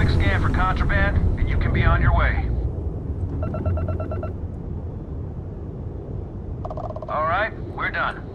quick scan for contraband, and you can be on your way. All right, we're done.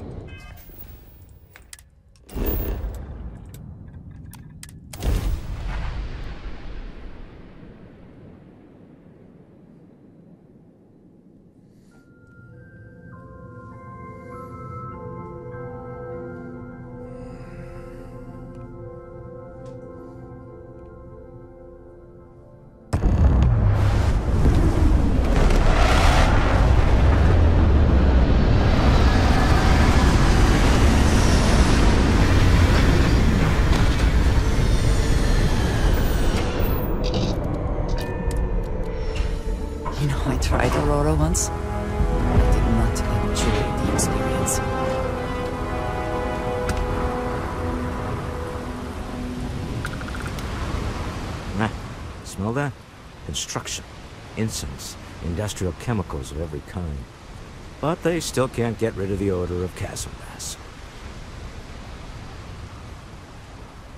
Once. I did not enjoy the experience. Smell that? Construction, incense, industrial chemicals of every kind. But they still can't get rid of the odor of castle gas.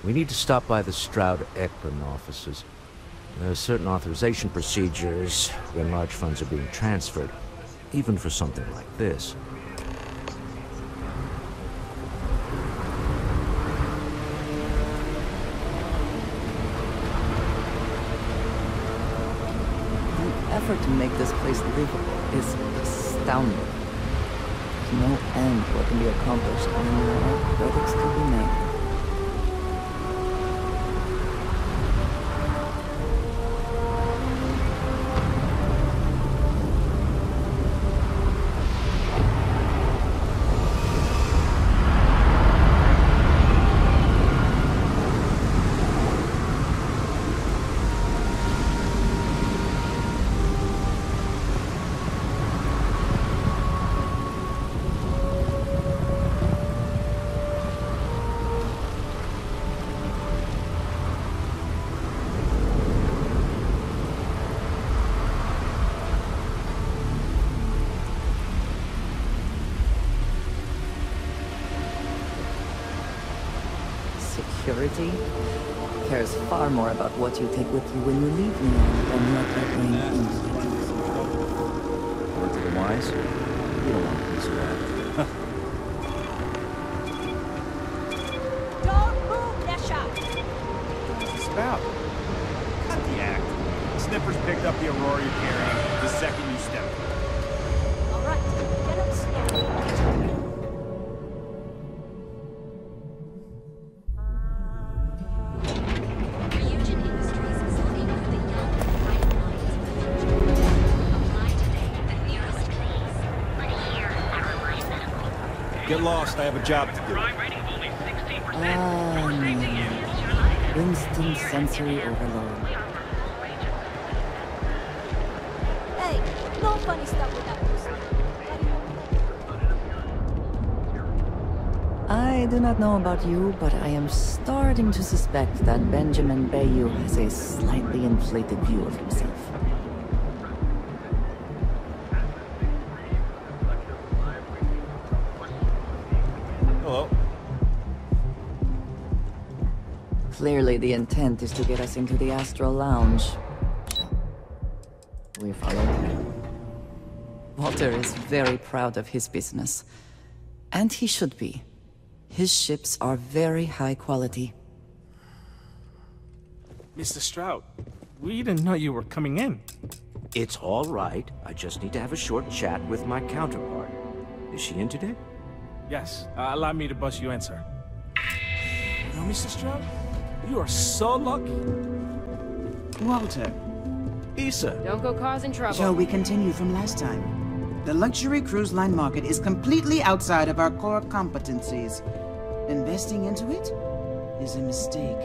We need to stop by the Stroud-Eklund offices. There are certain authorization procedures when large funds are being transferred, even for something like this. The effort to make this place livable is astounding. There's no end what can be accomplished when more verdicts can be made. Security cares far more about what you take with you when you leave Neon than what you bring into it. Word to the wise? You don't want a piece of that. Don't move, Nesha! Spout. Cut the act. Snippers picked up the Aurora you're carrying the second you step. All right, get up, Stan. Get lost, I have a job to do. No. Instant sensory overload. Hey, no funny stuff with that person. I do not know about you, but I am starting to suspect that Benjamin Bayou has a slightly inflated view of himself. Hello. Clearly the intent is to get us into the Astral Lounge. We follow. Walter is very proud of his business. And he should be. His ships are very high quality. Mr. Stroud, we didn't know you were coming in. It's all right. I just need to have a short chat with my counterpart. Is she in today? Yes, allow me to bust you in, sir. You know, Mr. Stroud, you are so lucky. Walter, Issa. Don't go causing trouble. shall we continue from last time? The luxury cruise line market is completely outside of our core competencies. Investing into it is a mistake.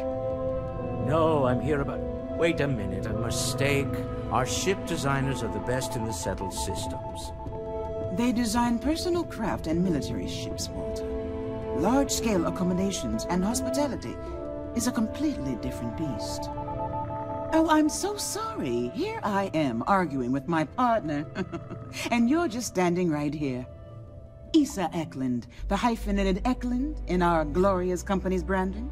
No, I'm here about... Wait a minute, a mistake. Our ship designers are the best in the settled systems. They design personal craft and military ships, Walter. Large-scale accommodations and hospitality is a completely different beast. Oh, I'm so sorry. Here I am arguing with my partner. And you're just standing right here. Issa Eklund, the hyphenated Eklund in our glorious company's branding.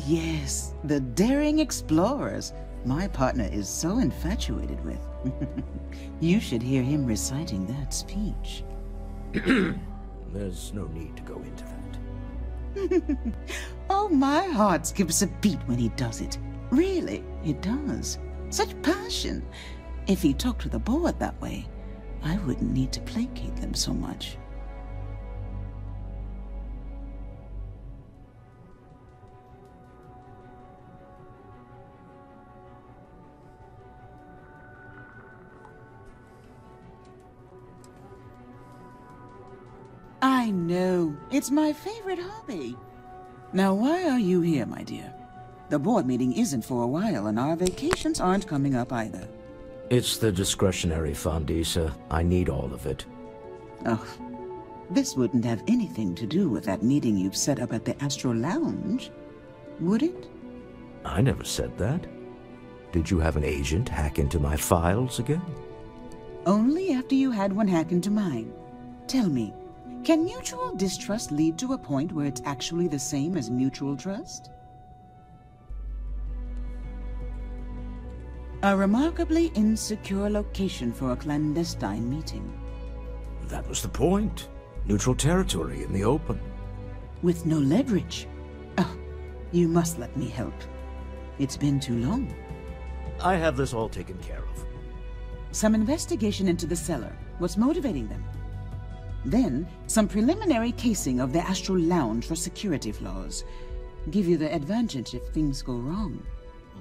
yes, the daring explorers. My partner is so infatuated with. You should hear him reciting that speech. There's no need to go into that. Oh, my heart skips a beat when he does it. Really, it does. Such passion. If he talked to the board that way, I wouldn't need to placate them so much. I know. It's my favorite hobby. Now, why are you here, my dear? The board meeting isn't for a while, and our vacations aren't coming up either. It's the discretionary fund, Issa. I need all of it. Oh, this wouldn't have anything to do with that meeting you've set up at the Astro Lounge, would it? I never said that. Did you have an agent hack into my files again? Only after you had one hack into mine. Tell me, can mutual distrust lead to a point where it's actually the same as mutual trust? A remarkably insecure location for a clandestine meeting. That was the point. Neutral territory in the open. With no leverage. Oh, you must let me help. It's been too long. I have this all taken care of. Some investigation into the cellar. What's motivating them? Then, some preliminary casing of the Astral Lounge for security flaws. Give you the advantage if things go wrong.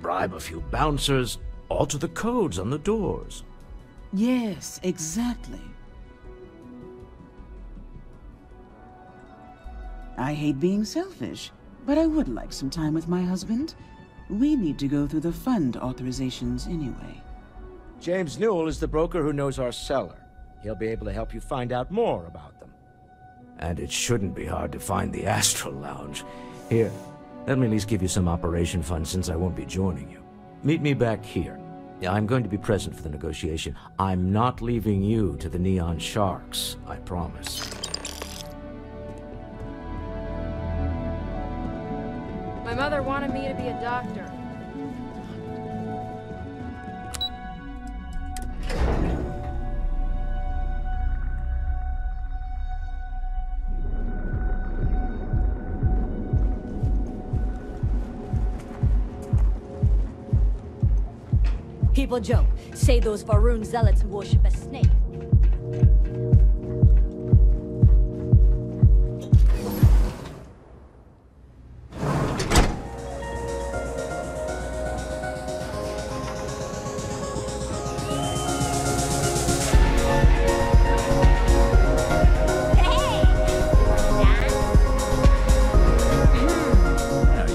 Bribe a few bouncers, alter the codes on the doors. Yes, exactly. I hate being selfish, but I would like some time with my husband. We need to go through the fund authorizations anyway. James Newell is the broker who knows our cellar. He'll be able to help you find out more about them. And it shouldn't be hard to find the Astral Lounge. Here, let me at least give you some operation funds since I won't be joining you. Meet me back here. I'm going to be present for the negotiation. I'm not leaving you to the Neon Sharks, I promise. My mother wanted me to be a doctor. People joke, say those Varun zealots worship a snake.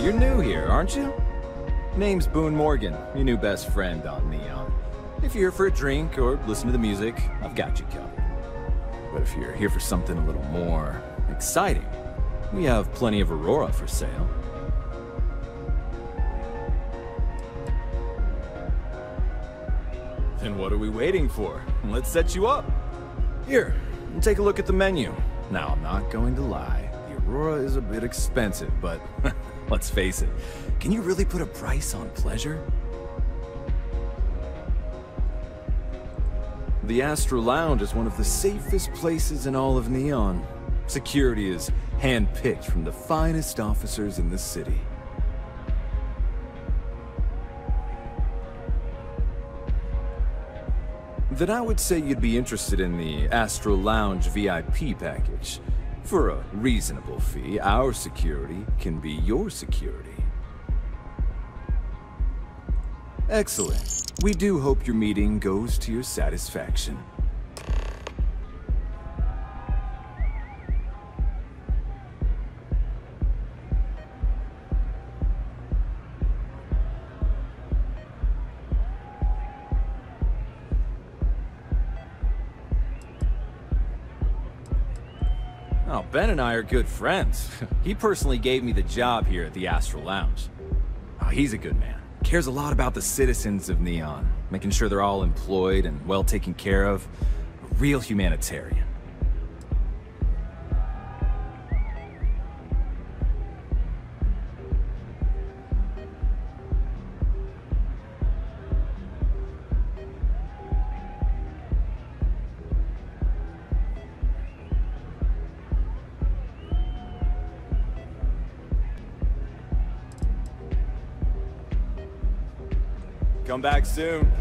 You're new here, aren't you? Name's Boone Morgan, your new best friend on Neon. If you're here for a drink or listen to the music, I've got you covered. But if you're here for something a little more exciting, we have plenty of Aurora for sale. Then what are we waiting for? Let's set you up. Here, take a look at the menu. Now, I'm not going to lie. The Aurora is a bit expensive, but let's face it. Can you really put a price on pleasure? The Astral Lounge is one of the safest places in all of Neon. Security is hand-picked from the finest officers in the city. Then I would say you'd be interested in the Astral Lounge VIP package. For a reasonable fee, our security can be your security. Excellent. We do hope your meeting goes to your satisfaction. Oh, Ben and I are good friends. He personally gave me the job here at the Astral Lounge. Oh, he's a good man. Cares a lot about the citizens of Neon, making sure they're all employed and well taken care of. A real humanitarian. Come back soon.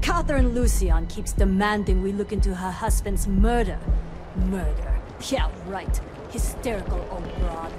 Catherine Lucian keeps demanding we look into her husband's murder. Murder. Yeah, right. Hysterical old broad.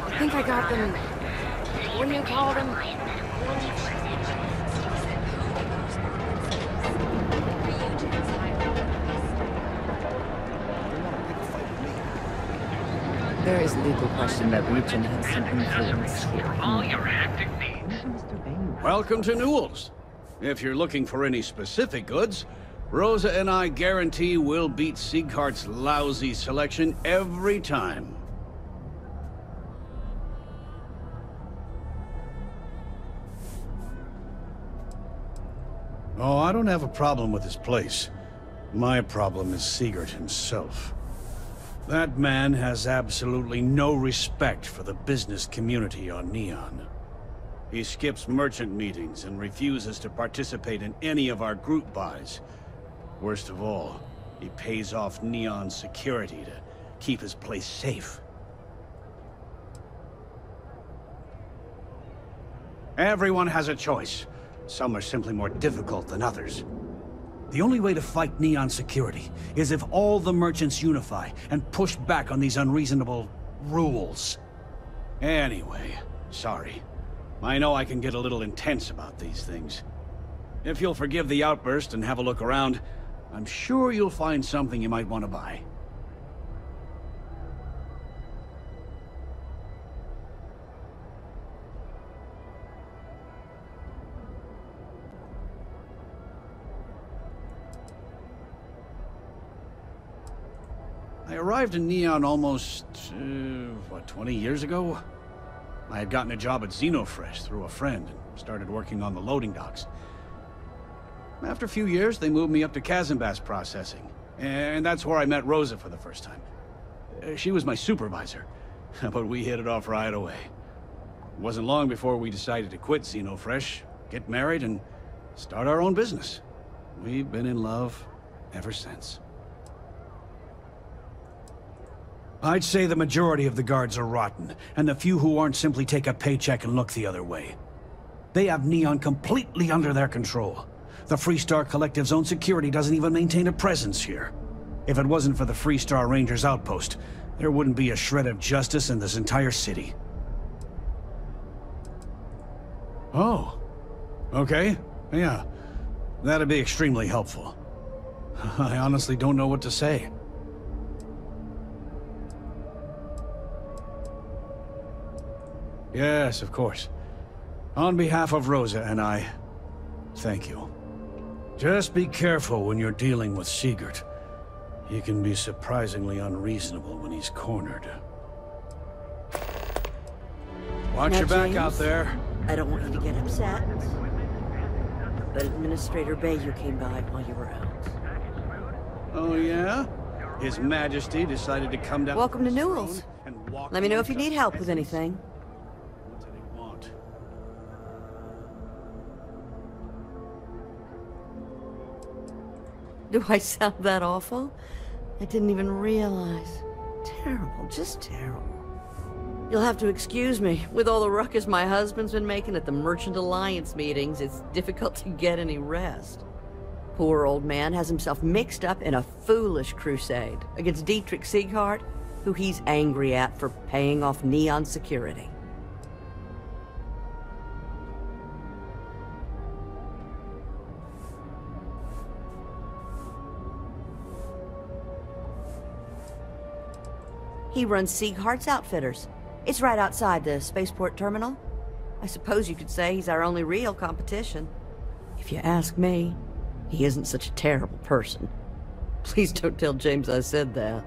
I think I got them. What do you call them? There is legal question that Legion has some influence here. All your hectic needs. Welcome to Newell's. If you're looking for any specific goods, Rosa and I guarantee we'll beat Sieghart's lousy selection every time. Oh, I don't have a problem with this place. My problem is Siegert himself. That man has absolutely no respect for the business community on Neon. He skips merchant meetings and refuses to participate in any of our group buys. Worst of all, he pays off Neon's security to keep his place safe. Everyone has a choice. Some are simply more difficult than others. The only way to fight Neon security is if all the merchants unify and push back on these unreasonable rules. Anyway, sorry. I know I can get a little intense about these things. If you'll forgive the outburst and have a look around, I'm sure you'll find something you might want to buy. I arrived in Neon almost, 20 years ago? I had gotten a job at Xenofresh through a friend and started working on the loading docks. After a few years, they moved me up to Kazanbas processing, and that's where I met Rosa for the first time. She was my supervisor, but we hit it off right away. It wasn't long before we decided to quit Xenofresh, get married, and start our own business. We've been in love ever since. I'd say the majority of the guards are rotten, and the few who aren't simply take a paycheck and look the other way. They have Neon completely under their control. The Freestar Collective's own security doesn't even maintain a presence here. If it wasn't for the Freestar Rangers outpost, there wouldn't be a shred of justice in this entire city. Oh. Okay. Yeah. That'd be extremely helpful. I honestly don't know what to say. Yes, of course. On behalf of Rosa and I, thank you. Just be careful when you're dealing with Sigurd. He can be surprisingly unreasonable when he's cornered. Watch your back out there. I don't want you to get upset, but Administrator Bayou came by while you were out. Oh, yeah? His Majesty decided to come down... Welcome to Newell's. Let me know if you need help with anything. What did he want? Do I sound that awful? I didn't even realize. Terrible, just terrible. You'll have to excuse me. With all the ruckus my husband's been making at the Merchant Alliance meetings, it's difficult to get any rest. Poor old man has himself mixed up in a foolish crusade against Dietrich Sieghart, who he's angry at for paying off Neon security. He runs Sieghart's Outfitters. It's right outside the spaceport terminal. I suppose you could say he's our only real competition. If you ask me, he isn't such a terrible person. Please don't tell James I said that.